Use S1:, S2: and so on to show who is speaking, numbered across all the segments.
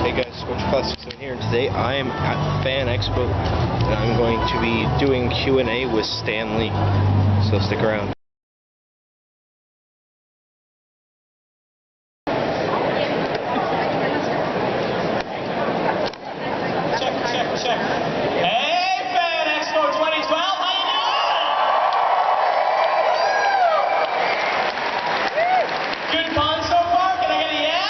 S1: Hey guys, ScorchClassics here, and today I am at Fan Expo, and I'm going to be doing Q&A with Stan Lee, so stick around.
S2: Check. Hey, Fan Expo 2012, how you doing? Good fun so far? Can I get a yeah?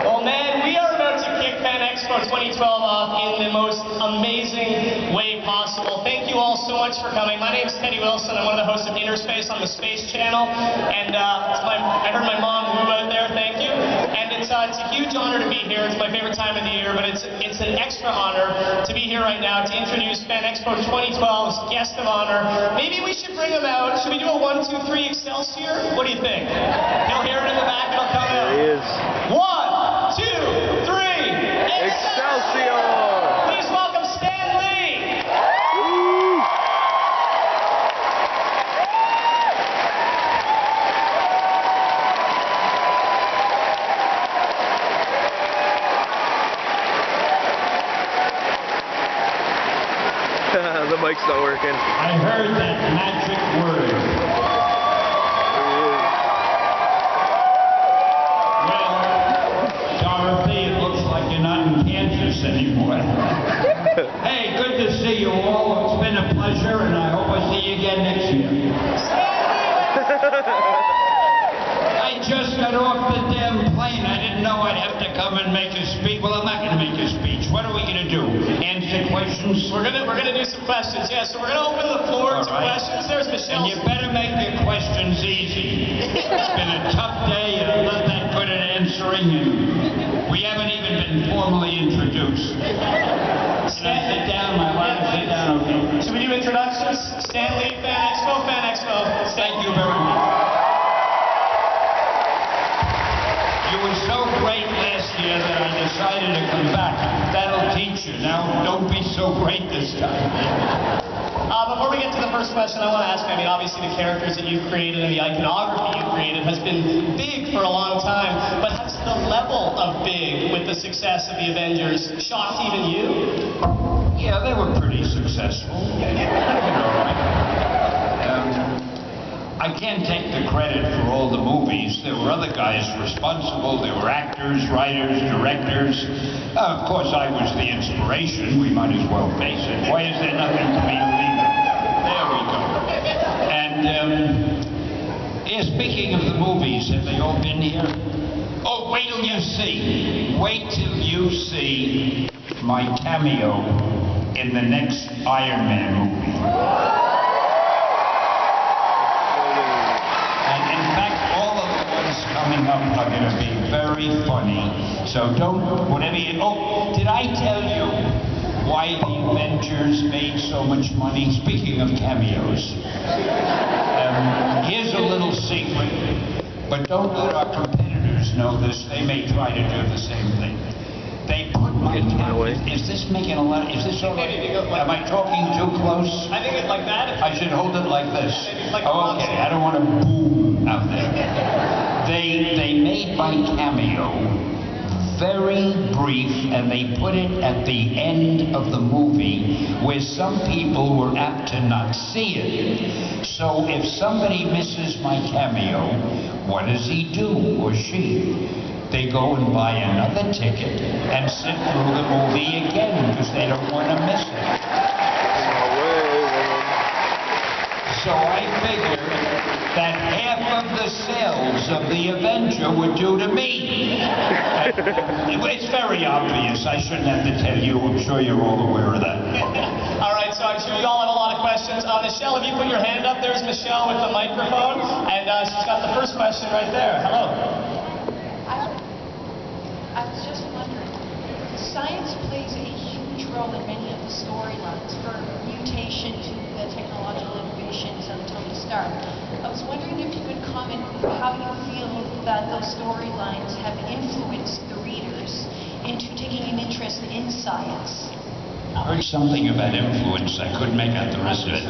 S2: Well, man, we are about to kick Fan Expo 2012 off in the most amazing way possible. Thank you all so much for coming. My name is Teddy Wilson. I'm one of the hosts of Inner Space on the Space Channel, and I heard my mom woo out there. Thank you. And it's a huge honor to be here. It's my favorite time of the year, but it's an extra honor to be here right now to introduce Fan Expo 2012's guest of honor. Maybe we should bring him out. Should we do a 1, 2, 3 Excelsior? What do you think? He'll hear it in the back. It'll come out.
S1: There he is.
S2: 1, 2, 3
S1: Excelsior!
S2: Please welcome Stan Lee.
S1: Woo! The mic's not working.
S3: I heard that magic word. Well, Dorothy, it looks like you're not in Kansas anymore. Hey, good to see you all. It's been a pleasure, and I hope I see you again next year. I just got off the damn plane. I didn't know I'd have to come and make a speech. Well, I'm not going to make a speech. What are we going to do? Answer questions?
S2: We're gonna do some questions. Yeah, so we're gonna open the floor to questions. There's Michelle.
S3: And you better make your questions easy. It's been a tough day, and I'm not that good at answering, and we haven't even been formally introduced. Can I sit down? My wife, sit down, okay?
S2: Should we do introductions? StanLee Fan Expo, Fan Expo.
S3: Thank you very much. You were so great last year that I decided to come back. That'll teach you. Now, don't be so great this time.
S2: Before we get to the first question, I want to ask you, I mean, obviously the characters that you've created and the iconography you've created has been big for a long time, but has the level of big with the success of the Avengers shocked even you?
S3: Yeah, they were pretty successful. I can't take the credit for all the movies. There were other guys responsible. There were actors, writers, directors. Of course, I was the inspiration. We might as well face it. Why is there nothing for me to leave it? There we go. And, yeah, speaking of the movies, have they all been here? Oh, wait till you see. Wait till you see my cameo in the next Iron Man movie. Coming up are going to be very funny, so don't, whatever you, oh, did I tell you why the Avengers made so much money? Speaking of cameos, here's a little secret, but don't let our competitors know this. They may try to do the same thing. They put my cameo, is this making a lot, is this all right? Am I talking too close?
S2: I think it's like that.
S3: I should hold it like this.
S2: Like
S3: okay, I don't want to boom out there. They made my cameo very brief, and they put it at the end of the movie where some people were apt to not see it. So if somebody misses my cameo, what does he do, or she? They go and buy another ticket and sit through the movie again because they don't want to miss it. So I figured that half of the sales of the Avenger would do to me. It's very obvious. I shouldn't have to tell you. I'm sure you're all aware of that.
S2: All right, so I'm sure you all have a lot of questions. Michelle, if you put your hand up, there's Michelle with the microphone, and she's got the first question right there. Hello.
S4: I was just wondering, science plays a huge role in many of the storylines, from mutation to the technological innovations of Tony Stark. I was wondering if you could comment how you feel that those storylines have influenced the readers into taking an interest in science.
S3: I heard something about influence. I couldn't make out the rest of it.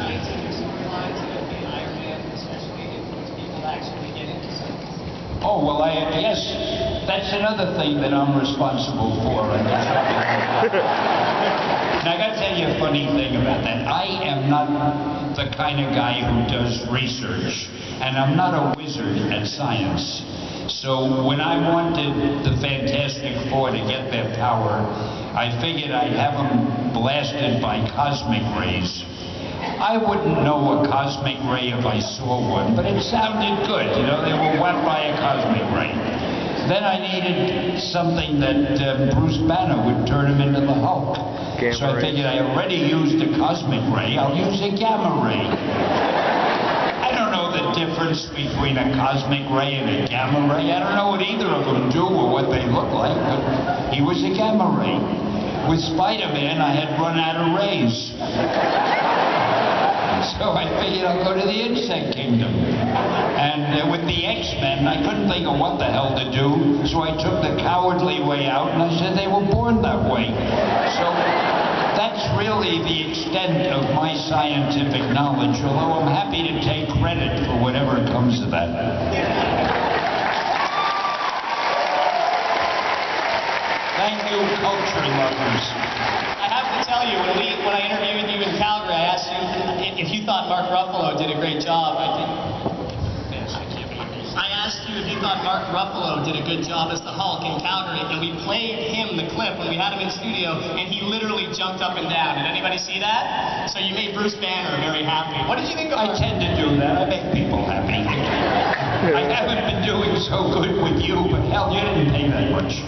S3: Oh, well, yes. That's another thing that I'm responsible for. Now, I got to tell you a funny thing about that. I am not the kind of guy who does research, and I'm not a wizard at science. So when I wanted the Fantastic Four to get their power, I figured I'd have them blasted by cosmic rays. I wouldn't know a cosmic ray if I saw one, but it sounded good. You know, they were whacked by a cosmic ray. Then I needed something that Bruce Banner would turn him into the Hulk. So I figured I already used a cosmic ray, I'll use a gamma ray. I don't know the difference between a cosmic ray and a gamma ray. I don't know what either of them do or what they look like, but he was a gamma ray. With Spider-Man, I had run out of rays. So I figured I'll go to the insect kingdom. And with the X-Men, I couldn't think of what the hell to do, so I took the cowardly way out, and I said they were born that way. So that's really the extent of my scientific knowledge, although I'm happy to take credit for whatever comes of that. Thank you, culture lovers.
S2: I have to tell you, when I interviewed you in Calgary, I asked you if you thought Mark Ruffalo did a great job. I asked you if you thought Mark Ruffalo did a good job as the Hulk in Calgary, and we played him the clip when we had him in studio, and he literally jumped up and down. Did anybody see that? So you made Bruce Banner very happy. What did you think of
S3: I tend to do that. I make people happy. I haven't been doing so good with you, but hell, you didn't pay that much.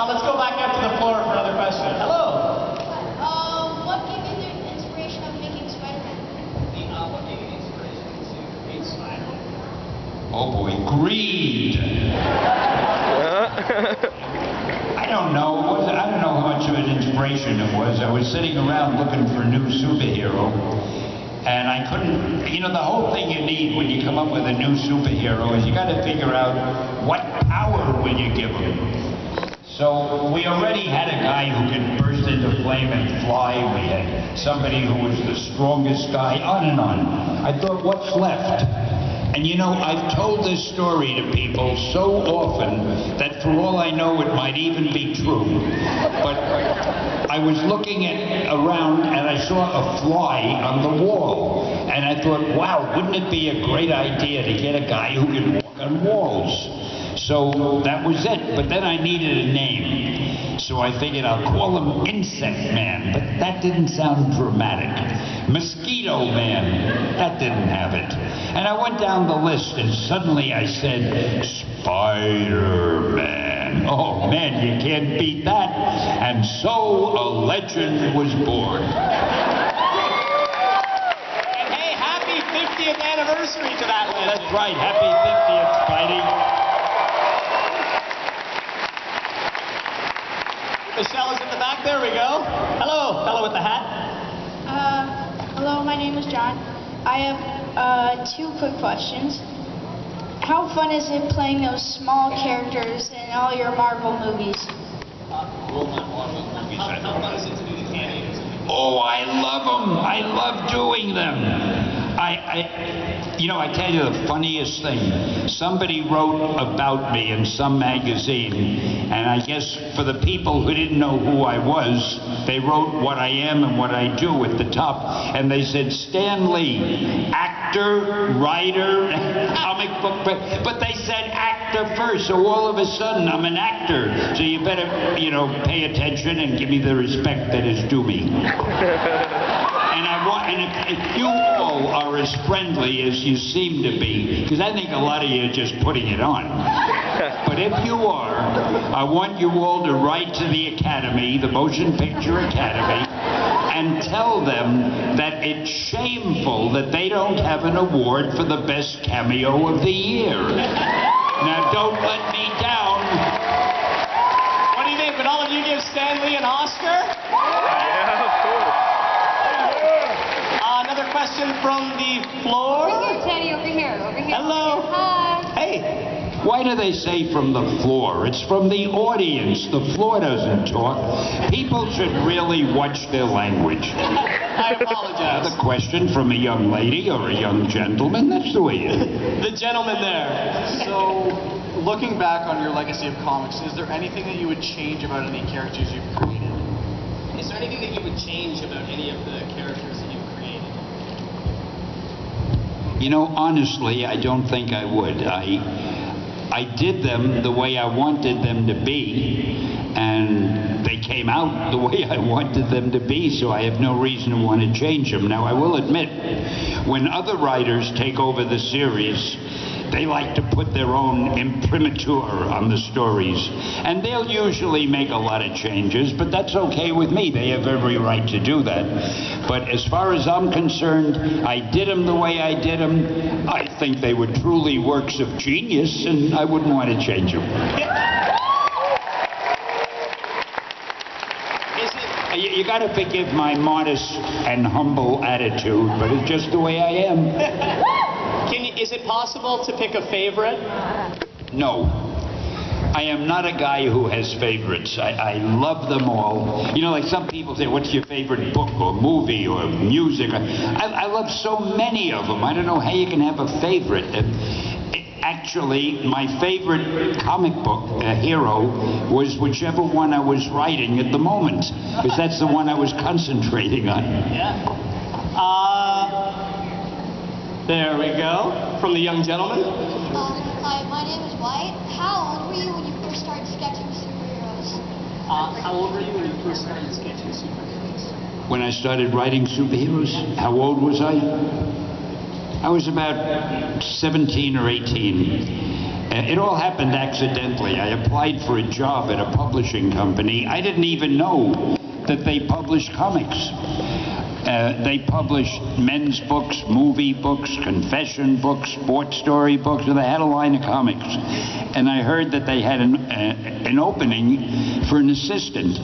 S2: Let's go back out to the floor for another question. Hello.
S4: What gave you the inspiration of making Spider-Man?
S2: What gave you the inspiration to make Spider-Man?
S3: Oh boy, greed. I don't know. I don't know how much of an inspiration it was. I was sitting around looking for a new superhero, and I couldn't. You know, the whole thing you need when you come up with a new superhero is you got to figure out what power will you give him. So we already had a guy who could burst into flame and fly. We had somebody who was the strongest guy, on and on. I thought, what's left? And you know, I've told this story to people so often that for all I know it might even be true. But I was looking around and I saw a fly on the wall. And I thought, wow, wouldn't it be a great idea to get a guy who can walk on walls? So that was it, but then I needed a name. So I figured I'll call him Insect Man, but that didn't sound dramatic. Mosquito Man, that didn't have it. And I went down the list and suddenly I said, Spider-Man. Oh man, you can't beat that. And so a legend was born.
S2: And hey, happy 50th anniversary to that legend.
S3: That's right, happy 50th, Spidey.
S2: Michelle is in the back. There we go. Hello, fellow with the hat.
S5: Hello, my name is John. I have two quick questions. How fun is it playing those small characters in all your Marvel movies?
S2: How fun is it to do the cameos?
S3: Oh, I love them. I love doing them. You know, I tell you the funniest thing. Somebody wrote about me in some magazine, and I guess for the people who didn't know who I was, they wrote what I am and what I do at the top, and they said, Stan Lee, actor, writer, comic book, but they said actor first, so all of a sudden I'm an actor. So you better, you know, pay attention and give me the respect that is due me. And if you all are as friendly as you seem to be, because I think a lot of you are just putting it on, but if you are, I want you all to write to the Academy, the Motion Picture Academy, and tell them that it's shameful that they don't have an award for the best cameo of the year. Now, don't let me down.
S2: What do you think? Would all of you give Stan Lee an Oscar?
S1: Yeah, of course.
S2: Another question from the floor.
S4: Over here, Teddy, over here.
S2: Hello.
S4: Hi.
S2: Hey.
S3: Why do they say from the floor? It's from the audience. The floor doesn't talk. People should really watch their language.
S2: I apologize.
S3: The question from a young lady or a young gentleman, that's the way it is.
S2: The gentleman there.
S6: So, looking back on your legacy of comics, is there anything that you would change about any characters you've created?
S2: Is there anything that you would change about any of the characters that you've created?
S3: You know, honestly, I don't think I would. I did them the way I wanted them to be, and they came out the way I wanted them to be, so I have no reason to want to change them. Now, I will admit, when other writers take over the series, they like to put their own imprimatur on the stories. And they'll usually make a lot of changes, but that's okay with me. They have every right to do that. But as far as I'm concerned, I did them the way I did them. I think they were truly works of genius, and I wouldn't want to change them. You got to forgive my modest and humble attitude, but it's just the way I am.
S2: Is it possible to pick a favorite?
S3: No. I am not a guy who has favorites. I love them all. You know, like some people say, what's your favorite book or movie or music? I love so many of them. I don't know how you can have a favorite. Actually, my favorite comic book hero was whichever one I was writing at the moment, because that's the one I was concentrating on.
S2: Yeah. There we go. From the young gentleman.
S7: Hi, my name is White. How old were you when you first started sketching superheroes?
S2: How old were you when you first started sketching superheroes?
S3: When I started writing superheroes, how old was I? I was about 17 or 18. It all happened accidentally. I applied for a job at a publishing company. I didn't even know that they published comics. They published men's books, movie books, confession books, sports story books, and they had a line of comics. And I heard that they had an opening for an assistant.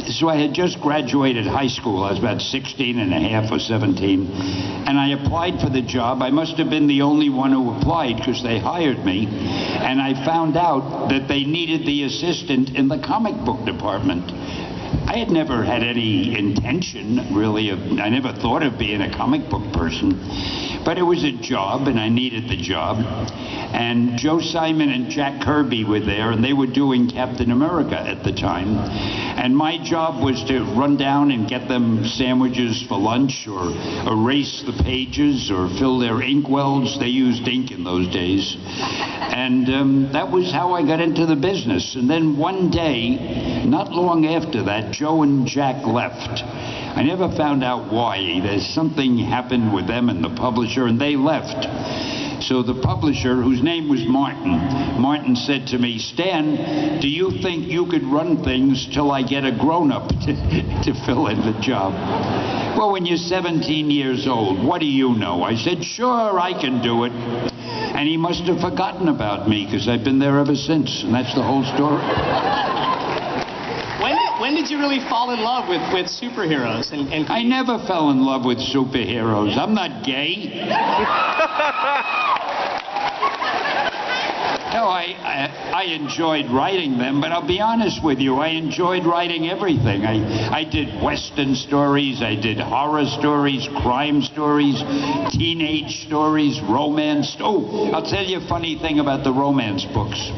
S3: So I had just graduated high school. I was about 16 and a half or 17. And I applied for the job. I must have been the only one who applied because they hired me. And I found out that they needed the assistant in the comic book department. I had never had any intention, really, I never thought of being a comic book person. But it was a job, and I needed the job. And Joe Simon and Jack Kirby were there, and they were doing Captain America at the time. And my job was to run down and get them sandwiches for lunch, or erase the pages, or fill their inkwells. They used ink in those days. And that was how I got into the business. And then one day, not long after that, Joe and Jack left. I never found out why. There's something happened with them and the publisher, and they left. So the publisher, whose name was Martin said to me, Stan, do you think you could run things till I get a grown-up to fill in the job? Well, when you're 17 years old, what do you know? I said, sure, I can do it. And he must have forgotten about me, because I've been there ever since, and that's the whole story.
S2: When did you really fall in love with superheroes? And
S3: I never fell in love with superheroes. I'm not gay. No, I enjoyed writing them, but I'll be honest with you, I enjoyed writing everything. I did Western stories, I did horror stories, crime stories, teenage stories, romance. Oh, I'll tell you a funny thing about the romance books.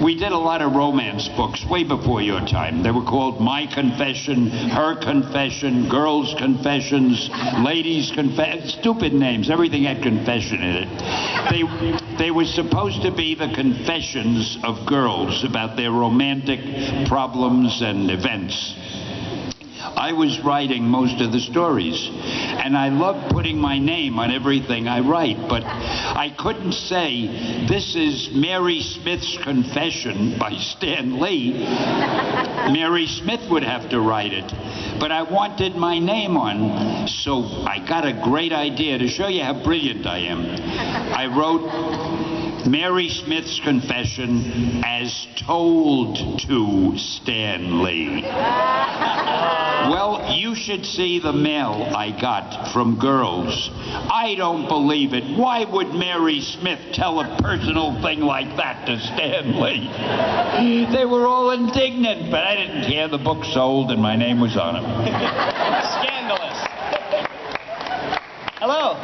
S3: We did a lot of romance books way before your time. They were called My Confession, Her Confession, Girls' Confessions, Ladies' Confession, stupid names. Everything had confession in it. They were supposed to be the confessions of girls about their romantic problems and events. I was writing most of the stories, and I love putting my name on everything I write, but I couldn't say, this is Mary Smith's Confession by Stan Lee. Mary Smith would have to write it, but I wanted my name on, so I got a great idea to show you how brilliant I am. I wrote, Mary Smith's confession as told to Stan Lee. Well, you should see the mail I got from girls. I don't believe it. Why would Mary Smith tell a personal thing like that to Stan Lee? They were all indignant, but I didn't care. The book sold and my name was on it.
S2: Scandalous. Hello.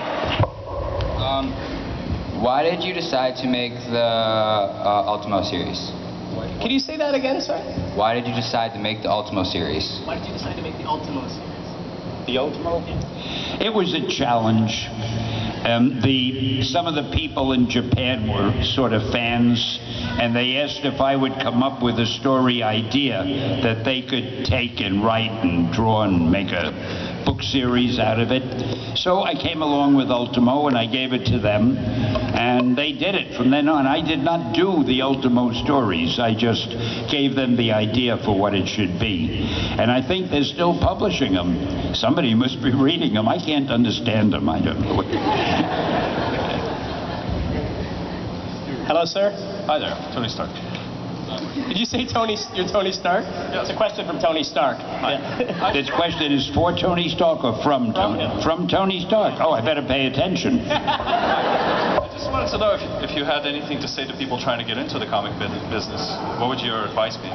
S8: Why did you decide to make the Ultimo series?
S2: Can you say that again, sir?
S8: Why did you decide to make the Ultimo series?
S2: Why did you decide to make the Ultimo series?
S3: The Ultimo? It was a challenge. Some of the people in Japan were sort of fans, and they asked if I would come up with a story idea that they could take and write and draw and make a book series out of it. So I came along with Ultimo and I gave it to them, and they did it from then on. I did not do the Ultimo stories. I just gave them the idea for what it should be. And I think they're still publishing them. Somebody must be reading them. I can't understand them. I don't know.
S2: Hello, sir.
S9: Hi there, Tony Stark.
S2: Did you say you're Tony Stark? Yeah. It's a question from Tony Stark. Yeah.
S3: This question is for Tony Stark or from Tony? From Tony Stark. Oh, I better pay attention.
S9: I just wanted to know if you had anything to say to people trying to get into the comic business. What would your advice be?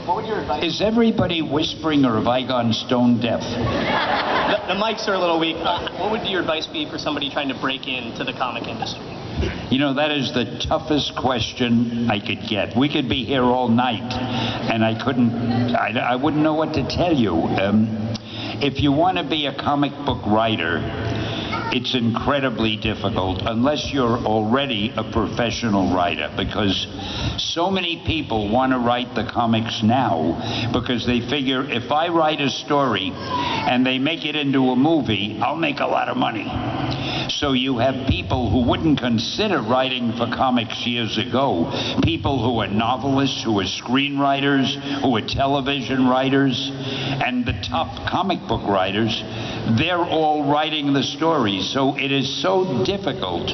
S2: What would your advice be?
S3: Is everybody whispering, or have I gone stone deaf?
S2: The mics are a little weak. What would your advice be for somebody trying to break into the comic industry?
S3: You know, that is the toughest question I could get. We could be here all night, and I wouldn't know what to tell you. If you want to be a comic book writer, it's incredibly difficult unless you're already a professional writer, because so many people want to write the comics now because they figure if I write a story and they make it into a movie, I'll make a lot of money. So you have people who wouldn't consider writing for comics years ago, people who are novelists, who are screenwriters, who are television writers, and the top comic book writers, they're all writing the stories. So it is so difficult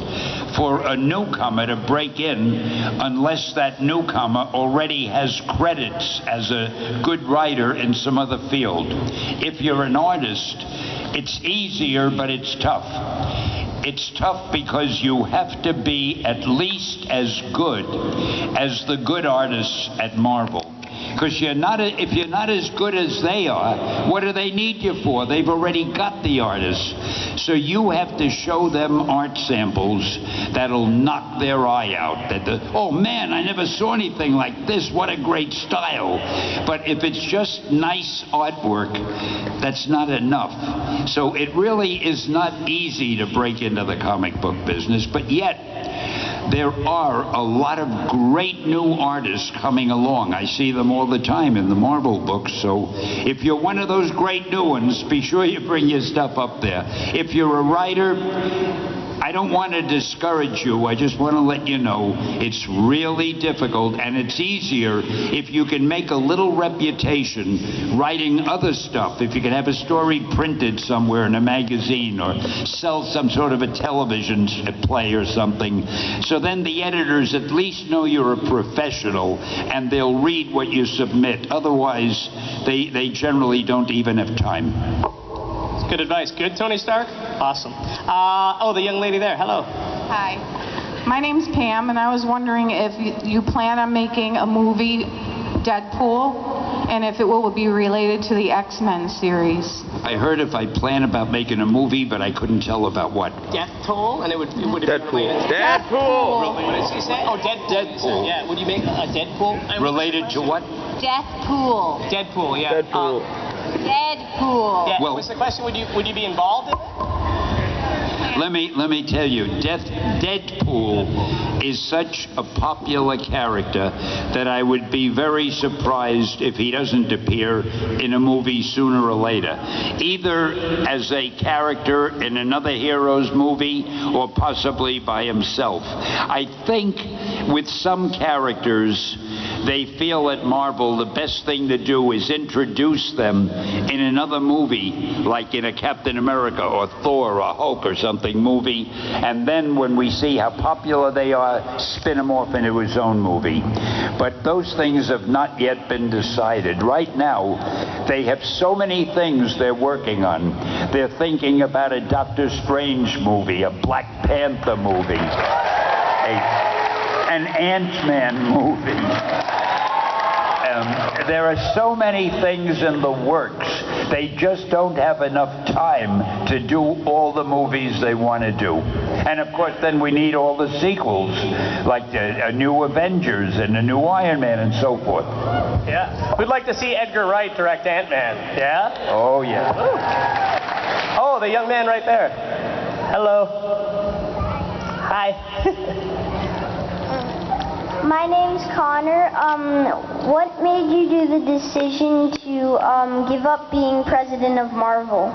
S3: for a newcomer to break in unless that newcomer already has credits as a good writer in some other field. If you're an artist, it's easier, but it's tough. It's tough because you have to be at least as good as the good artists at Marvel. Because if you're not as good as they are, what do they need you for? They've already got the artists. So you have to show them art samples that'll knock their eye out. Oh man, I never saw anything like this. What a great style. But if it's just nice artwork, that's not enough. So it really is not easy to break into the comic book business, but yet there are a lot of great new artists coming along. I see them all the time in the Marvel books. So if you're one of those great new ones, be sure you bring your stuff up there. If you're a writer, I don't want to discourage you. I just want to let you know it's really difficult, and it's easier if you can make a little reputation writing other stuff. If you can have a story printed somewhere in a magazine or sell some sort of a television play or something. So then the editors at least know you're a professional and they'll read what you submit. Otherwise, they generally don't even have time.
S2: Good advice. Good, Tony Stark? Awesome. The young lady there. Hello.
S10: Hi. My name's Pam, and I was wondering if you plan on making a movie, Deadpool, and if it will be related to the X-Men series.
S3: I heard if I plan about making a movie, but I couldn't tell about what.
S2: Deathpool? And it would
S1: Deadpool.
S2: Be related.
S1: Deadpool!
S2: What did she say? Oh, Deadpool. Yeah, would you make a Deadpool?
S3: Related to what?
S7: Deathpool.
S2: Deadpool, yeah.
S1: Deadpool.
S7: Deadpool.
S2: Yeah,
S3: Well,
S2: what's the question? Would you be involved in it?
S3: Let me tell you, Deadpool is such a popular character that I would be very surprised if he doesn't appear in a movie sooner or later. Either as a character in another hero's movie or possibly by himself. I think with some characters, they feel at Marvel the best thing to do is introduce them in another movie, like in a Captain America or Thor or Hulk or something movie, and then when we see how popular they are, spin him off into his own movie. But those things have not yet been decided. Right now, they have so many things they're working on. They're thinking about a Doctor Strange movie, a Black Panther movie, an Ant-Man movie. There are so many things in the works. They just don't have enough time to do all the movies they want to do. And of course, then we need all the sequels, like a new Avengers and a new Iron Man and so forth.
S2: Yeah. We'd like to see Edgar Wright direct Ant-Man. Yeah?
S3: Oh, yeah.
S2: Ooh. Oh, the young man right there. Hello. Hi.
S11: My name's Connor. What made you do the decision to give up being president of Marvel?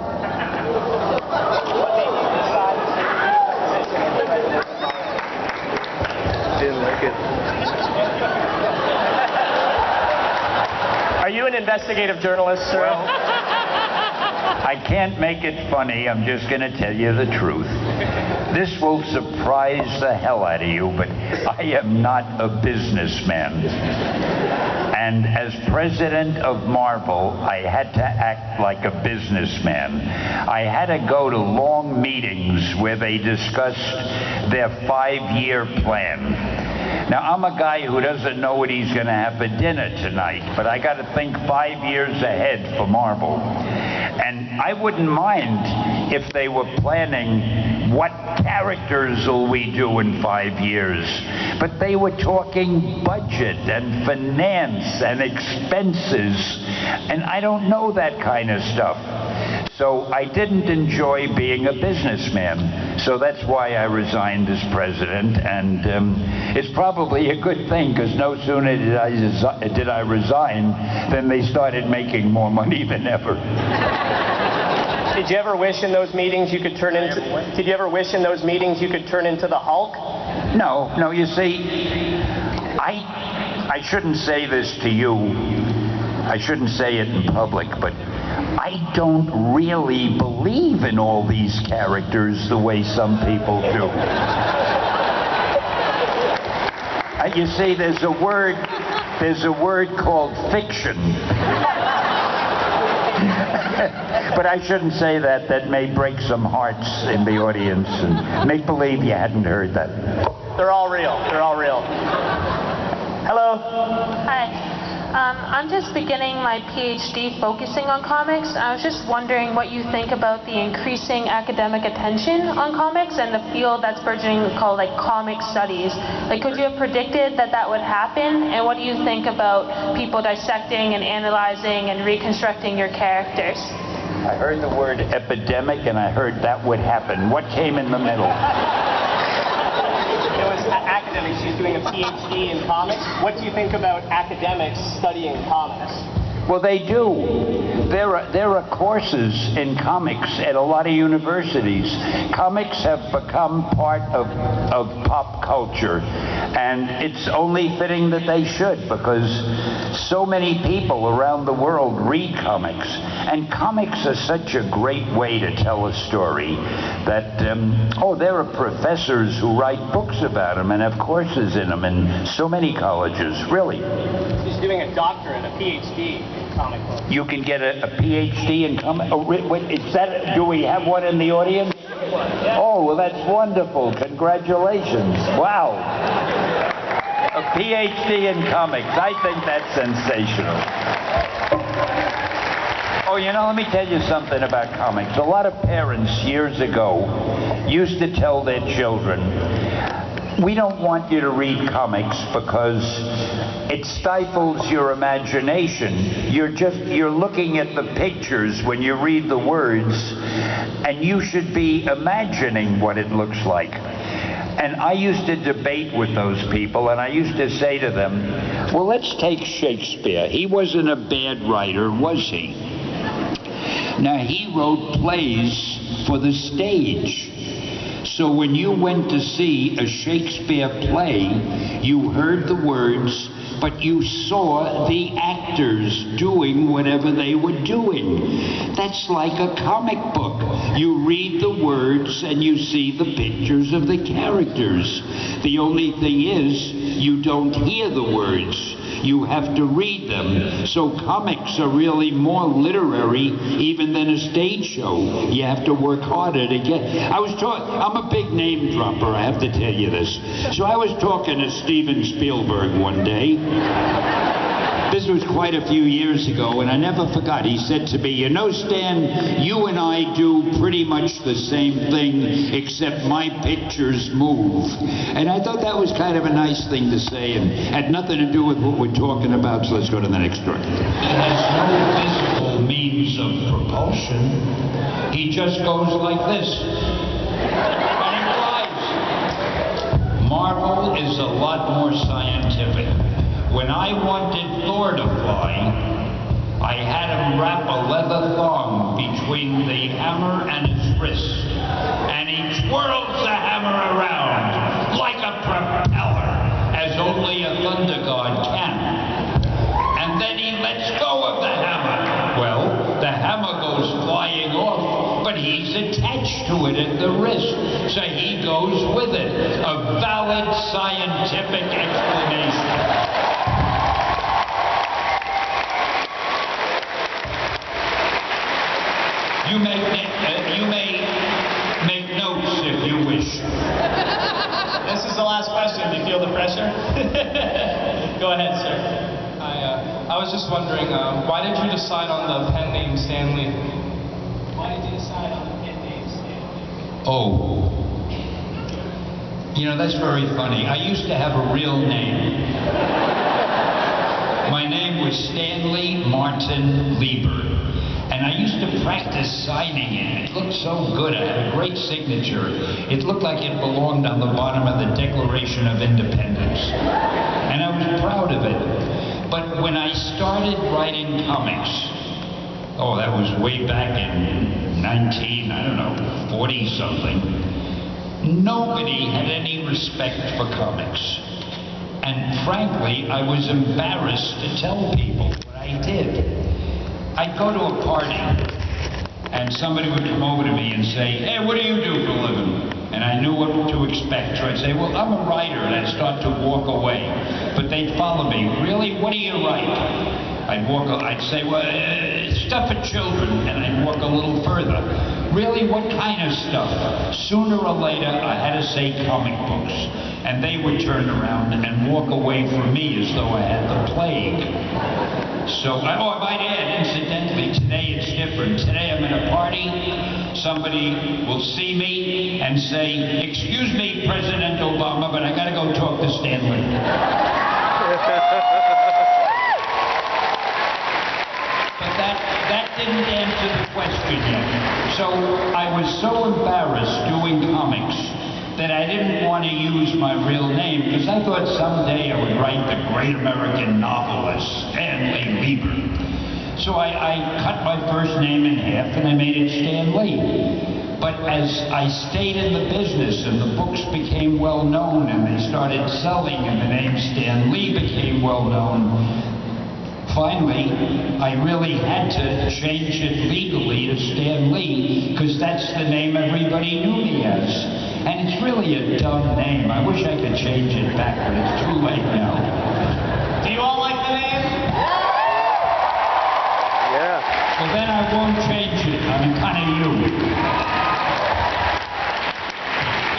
S1: Didn't like it.
S2: Are you an investigative journalist, sir?
S3: Well, I can't make it funny. I'm just going to tell you the truth. This will surprise the hell out of you, but I am not a businessman. And as president of Marvel, I had to act like a businessman. I had to go to long meetings where they discussed their 5-year plan. Now, I'm a guy who doesn't know what he's going to have for dinner tonight, but I got to think 5 years ahead for Marvel. And I wouldn't mind if they were planning what characters will we do in 5 years. But they were talking budget and finance and expenses, and I don't know that kind of stuff. So I didn't enjoy being a businessman. So that's why I resigned as president, and it's probably a good thing, because no sooner did I resign than they started making more money than ever.
S2: Did you ever wish in those meetings you could turn into? Did you ever wish in those meetings you could turn into the Hulk?
S3: No. You see, I shouldn't say this to you. I shouldn't say it in public, but I don't really believe in all these characters the way some people do. You see, there's a word called fiction. But I shouldn't say that. That may break some hearts in the audience, and make believe you hadn't heard that.
S2: They're all real. They're all real. Hello.
S12: Hi. I'm just beginning my PhD focusing on comics. I was just wondering what you think about the increasing academic attention on comics and the field that's burgeoning called like comic studies. Like, could you have predicted that that would happen? And what do you think about people dissecting and analyzing and reconstructing your characters?
S3: I heard the word epidemic, and I heard that would happen. What came in the middle?
S2: It was academics. She's doing a PhD in comics. What do you think about academics studying comics?
S3: Well, they do. There are courses in comics at a lot of universities. Comics have become part of pop culture, and it's only fitting that they should, because so many people around the world read comics, and comics are such a great way to tell a story that, there are professors who write books about them and have courses in them in so many colleges, really.
S2: She's doing a doctorate, a PhD in comic books.
S3: You can get a PhD in comic. Oh, wait, is that? Do we have one in the audience? Oh, well, that's wonderful. Congratulations. Wow. A PhD in comics. I think that's sensational. Oh, let me tell you something about comics. A lot of parents years ago used to tell their children, we don't want you to read comics because it stifles your imagination. You're looking at the pictures when you read the words, and you should be imagining what it looks like. And I used to debate with those people, and I used to say to them, well, let's take Shakespeare. He wasn't a bad writer, was he? Now, he wrote plays for the stage. So when you went to see a Shakespeare play, you heard the words, but you saw the actors doing whatever they were doing. That's like a comic book. You read the words and you see the pictures of the characters. The only thing is, you don't hear the words. You have to read them. So comics are really more literary even than a stage show. You have to work harder to get. I'm a big name dropper, I have to tell you this. So I was talking to Steven Spielberg one day. This was quite a few years ago, and I never forgot. He said to me, you know, Stan, you and I do pretty much the same thing, except my pictures move. And I thought that was kind of a nice thing to say, and had nothing to do with what we're talking about, so let's go to the next story. He has no physical means of propulsion. He just goes like this. And he flies. Marvel is a lot more scientific. When I wanted Thor to fly, I had him wrap a leather thong between the hammer and his wrist, and he twirls the hammer around like a propeller, as only a thunder god can. And then he lets go of the hammer. Well, the hammer goes flying off, but he's attached to it at the wrist, so he goes with it. A valid scientific explanation. You may make notes if you wish.
S2: This is the last question. Do you feel the pressure? Go ahead, sir.
S13: I was just wondering, why did you decide on the pen name StanLee? Why did you decide on the pen name StanLee?
S3: Oh. You know, that's very funny. I used to have a real name. My name was StanLee Martin Lieber. And I used to practice signing it. It looked so good. I had a great signature. It looked like it belonged on the bottom of the Declaration of Independence. And I was proud of it. But when I started writing comics, oh, that was way back in 40-something, nobody had any respect for comics. And frankly, I was embarrassed to tell people what I did. I'd go to a party, and somebody would come over to me and say, hey, what do you do for a living? And I knew what to expect. So I'd say, well, I'm a writer, and I'd start to walk away. But they'd follow me. Really? What do you write? I'd say, well, stuff for children, and I'd walk a little further. Really? What kind of stuff? Sooner or later, I had to say comic books. And they would turn around and walk away from me as though I had the plague. So, I might add, incidentally, today it's different. Today I'm at a party, somebody will see me and say, excuse me, President Obama, but I gotta go talk to StanLee. But that didn't answer the question yet. So, I was so embarrassed doing comics that I didn't want to use my real name, because I thought someday I would write the great American novelist, StanLee Lieber. So I cut my first name in half and I made it StanLee. But as I stayed in the business and the books became well known and they started selling and the name StanLee became well known, finally, I really had to change it legally to StanLee, because that's the name everybody knew me as. And it's really a dumb name. I wish I could change it back, but it's too late now.
S2: Do you all like the name?
S1: Yeah.
S3: Well, then I won't change it. I'm kind of you.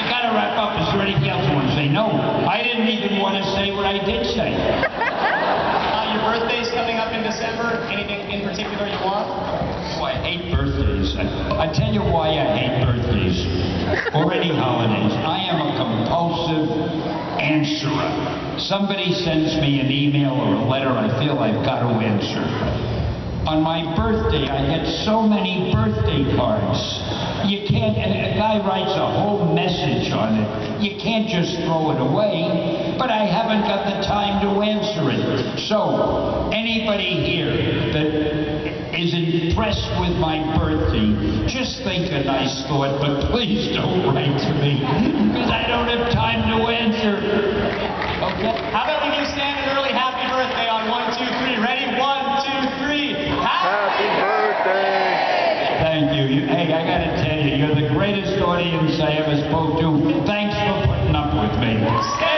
S3: You gotta wrap up. Is there anything else you want to say? No, I didn't even want to say what I did say.
S2: Your birthday's coming up in December. Anything in particular you want?
S3: Oh, I hate birthdays. I tell you why I hate birthdays, or any holidays. I am a compulsive answerer. Somebody sends me an email or a letter, I feel I've got to answer. On my birthday, I get so many birthday cards. You can't, a guy writes a whole message on it. You can't just throw it away, but I haven't got the time to answer it. So, anybody here that is impressed with my birthday, just think a nice thought, but please don't write to me, because I don't have time to answer. Okay?
S2: How about we give Stan an early happy birthday on 1, 2, 3. Ready? 1, 2, 3.
S1: Happy birthday!
S3: Thank you. Hey, I gotta tell you, you're the greatest audience I ever spoke to. Thanks for putting up with me.
S2: Stan